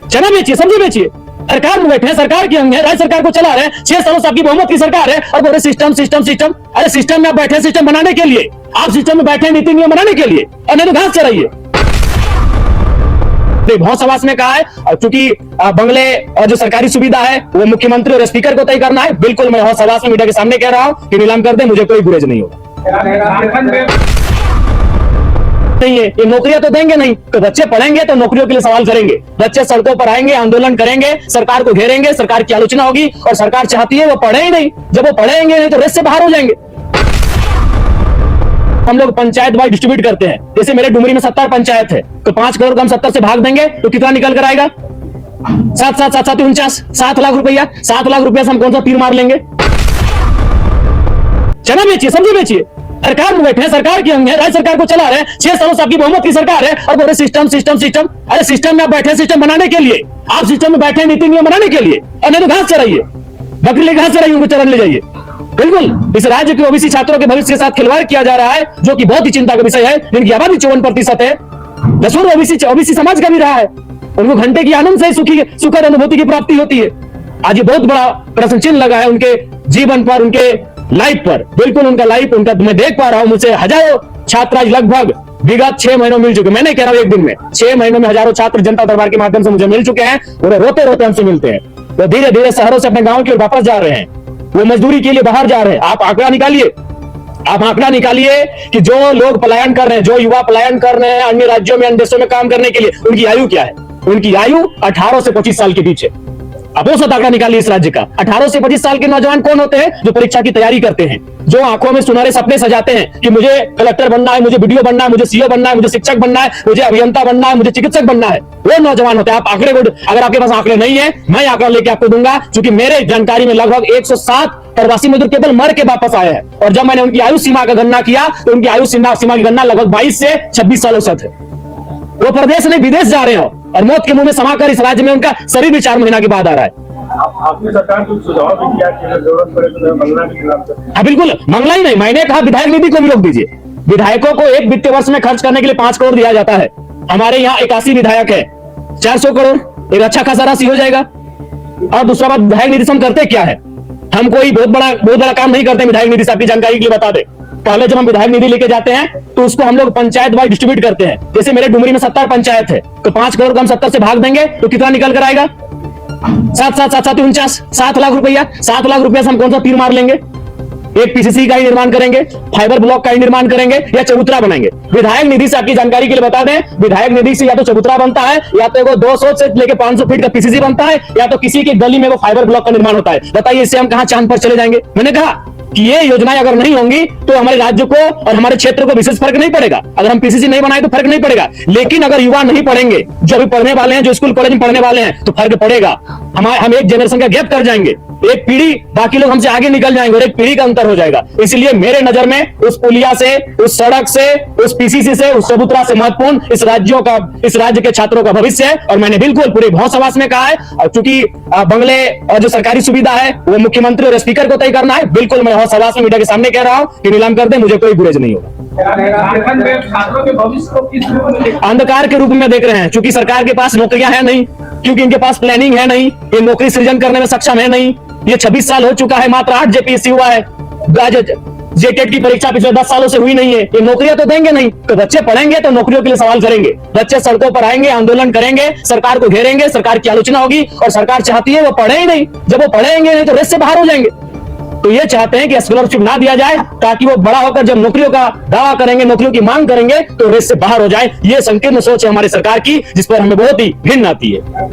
चना बेचिए, सब्जी बेचिए। सरकार में बैठे हैं, सरकार की अंग है, राज्य सरकार को चला रहे हैं। 6 सालों से आपकी बहुमत की सरकार है और बोले सिस्टम सिस्टम सिस्टम। अरे सिस्टम में आप बैठे हैं सिस्टम बनाने के लिए, आप सिस्टम में बैठे हैं नीति नियम बनाने के लिए, और नहीं तो घास चराइए। बहुत सवास में कहा है, और चूंकि बंगले और जो सरकारी सुविधा है वो मुख्यमंत्री और स्पीकर को तय करना है। बिल्कुल मैं बहुत सवास में मीडिया के सामने कह रहा हूं कि नीलाम कर दे, मुझे कोई गुरेज नहीं होगा। नहीं है, ये नौकरियां तो देंगे नहीं, तो बच्चे पढ़ेंगे तो नौकरियों के लिए सवाल करेंगे। बच्चे सड़कों पर आएंगे, आंदोलन करेंगे, सरकार को घेरेंगे, सरकार की आलोचना होगी, और सरकार चाहती है वो पढ़े ही नहीं। जब वो पढ़ेंगे नहीं तो रेस से बाहर हो जाएंगे। हम लोग पंचायत वाइज डिस्ट्रीब्यूट करते हैं। जैसे मेरे डुमरी में 70 पंचायत है, तो 5 करोड़ का हम 70 से भाग देंगे तो कितना निकल कर आएगा? 7 7 7 7 49, 7 लाख रुपया। 7 लाख रुपया से हम कौन सा तीर मार लेंगे? चना बेचिए, सब्जी बेचिए। सरकार में बैठे हैं, सरकार की अंग है, राज्य सरकार को चला रहे हैं। 6 सालों से आपकी बहुमत की सरकार है और बोले सिस्टम सिस्टम सिस्टम। अरे सिस्टम में आप बैठे हैं सिस्टम बनाने के लिए, आप सिस्टम में बैठे हैं नीति नियम बनाने के लिए, और नहीं तो घास चराइए। बकरी ले घास चराइए, उनको चरन ले जाइए। बिल्कुल इस राज्य के ओबीसी छात्रों के भविष्य के साथ खिलवाड़ किया जा रहा है, जो कि बहुत ही चिंता का विषय है। जिनकी आबादी 54% है, दसूर ओबीसी समाज का भी रहा है। उनको घंटे की आनंद से सुखद अनुभूति की प्राप्ति होती है। आज ये बहुत बड़ा प्रश्न चिन्ह लगा है उनके जीवन पर, उनके लाइफ पर। बिल्कुल उनका लाइफ, उनका मैं देख पा रहा हूं, मुझसे हजारों छात्र आज लगभग विगत 6 महीनों मिल चुके। मैं नहीं कह रहा हूं एक दिन में, 6 महीनों में हजारों छात्र जनता दरबार के माध्यम से मुझे मिल चुके हैं। और रोते रोते हमसे मिलते हैं, वो धीरे धीरे शहरों से अपने गांव की ओर वापस जा रहे हैं, वो मजदूरी के लिए बाहर जा रहे हैं। आप आंकड़ा निकालिए, आप आंकड़ा निकालिए कि जो लोग पलायन कर रहे हैं, जो युवा पलायन कर रहे हैं अन्य राज्यों में, अन्य देशों में काम करने के लिए, उनकी आयु क्या है? उनकी आयु 18 से 25 साल के बीच है। अब वो सब आंकड़ा निकालिए इस राज्य का। 18 से 25 साल के नौजवान कौन होते हैं? जो परीक्षा की तैयारी करते हैं, जो आंखों में सुनहरे सपने सजाते हैं कि मुझे कलेक्टर बनना है, मुझे बीडीओ बनना है, मुझे सीओ बनना है, मुझे शिक्षक बनना है, मुझे अभियंता बनना है, मुझे चिकित्सक बनना है। वो नौजवान होते हैं। आप आंकड़े को, अगर आपके पास आंकड़े नहीं है, मैं आंकड़ा लेके आपको दूंगा, क्योंकि मेरे जानकारी में लगभग 107 प्रवासी मजदूर केवल मर के वापस आए हैं। और जब मैंने उनकी आयु सीमा का गणना किया तो उनकी आयु सीमा की गणना लगभग 22 से 26 सालों से है। वो प्रदेश नहीं विदेश जा रहे हो, और मौत के मुंह में समाकर इस राज्य में उनका शरीर भी 4 महीना के बाद आ रहा है। आपने सरकार को सुझाव भी किया कि अगर जरूरत पड़े तो मंगला के खिलाफ। हाँ बिल्कुल, मंगला ही नहीं, मैंने कहा विधायक निधि को भी रोक दीजिए। विधायकों को एक वित्तीय वर्ष में खर्च करने के लिए 5 करोड़ दिया जाता है। हमारे यहाँ 81 विधायक है, 400 करोड़ एक अच्छा खासा राशि हो जाएगा। और दूसरा बात, विधायक निधि से हम करते क्या है? हम कोई बहुत बड़ा काम नहीं करते विधायक निधि से। आपकी जानकारी के लिए बता दे, पहले जब हम विधायक निधि लेके जाते हैं तो उसको हम लोग पंचायत वाइज डिस्ट्रीब्यूट करते हैं। जैसे मेरे डुमरी में 70 पंचायत है, तो 5 करोड़ का हम 70 से भाग देंगे तो कितना निकल कर आएगा? 7 7 7 7 49, 7 लाख रुपया। 7 लाख रुपया से हम कौन सा तीर मार लेंगे? एक पीसीसी का ही निर्माण करेंगे, फाइबर ब्लॉक का ही निर्माण करेंगे, या चबूतरा बनाएंगे। विधायक निधि से आपकी जानकारी के लिए बता दें, विधायक निधि से या तो चबूतरा बनता है, या तो वो 200 से लेकर 500 फीट का पीसीसी बनता है, या तो किसी की गली में वो फाइबर ब्लॉक का निर्माण होता है। बताइए इससे हम कहां चांद पर चले जाएंगे? मैंने कहा कि ये योजनाएं अगर नहीं होंगी तो हमारे राज्य को और हमारे क्षेत्र को विशेष फर्क नहीं पड़ेगा। अगर हम पीसीसी नहीं बनाए तो फर्क नहीं पड़ेगा, लेकिन अगर युवा नहीं पढ़ेंगे, जो अभी पढ़ने वाले हैं, जो स्कूल कॉलेज में पढ़ने वाले हैं, तो फर्क पड़ेगा। हम एक जनरेशन का गैप कर जाएंगे, एक पीढ़ी, बाकी लोग हमसे आगे निकल जाएंगे और एक पीढ़ी का अंतर हो जाएगा। इसलिए मेरे नजर में उस पुलिया से, उस सड़क से, उस पीसीसी से, उस चबूतरा से महत्वपूर्ण इस राज्य के छात्रों का भविष्य है। और मैंने बिल्कुल पूरे बहुत सवास में कहा है, और चूंकि बंगले और जो सरकारी सुविधा है वो मुख्यमंत्री और स्पीकर को तय करना है। बिल्कुल मैं बहुत सवास में मीडिया के सामने कह रहा हूं कि नीलाम कर दे, मुझे कोई गुरेज नहीं होगा। छात्रों के भविष्य को किस अंधकार के रूप में देख रहे हैं, क्योंकि सरकार के पास नौकरियां है नहीं, क्योंकि इनके पास प्लानिंग है नहीं, ये नौकरी सृजन करने में सक्षम है नहीं। ये 26 साल हो चुका है, मात्र 8 जेपीएससी हुआ है। जेटेट की परीक्षा पिछले 10 सालों से हुई नहीं है। ये नौकरियां तो देंगे नहीं, तो बच्चे पढ़ेंगे तो नौकरियों के लिए सवाल करेंगे। बच्चे सड़कों पर आएंगे, आंदोलन करेंगे, सरकार को घेरेंगे, सरकार की आलोचना होगी, और सरकार चाहती है वो पढ़े ही नहीं। जब वो पढ़ेंगे नहीं तो रेस से बाहर हो जाएंगे। तो ये चाहते हैं कि स्कॉलरशिप ना दिया जाए, ताकि वो बड़ा होकर जब नौकरियों का दावा करेंगे, नौकरियों की मांग करेंगे, तो रेस से बाहर हो जाए। ये संकीर्ण सोच है हमारी सरकार की, जिस पर हमें बहुत ही घिन आती है।